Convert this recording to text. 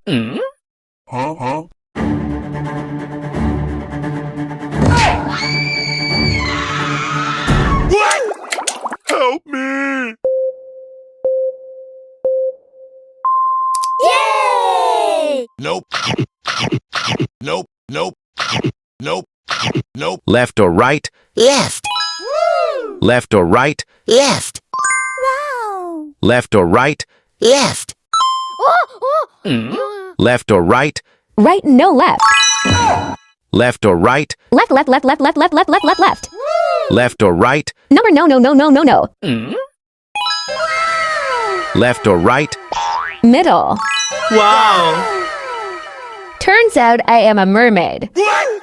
Huh? What? Help me! Yay! Nope. Nope. Nope. Nope. Nope. Left or right? Left. Left or right? Left. Wow! Left or right? Left. Left or right? Right, no left. Left or right? Left, left, left, left, left, left, left, left, left, left. Left or right? Number no, no, no, no, no, no. Left or right? Middle. Wow! Turns out I am a mermaid. What?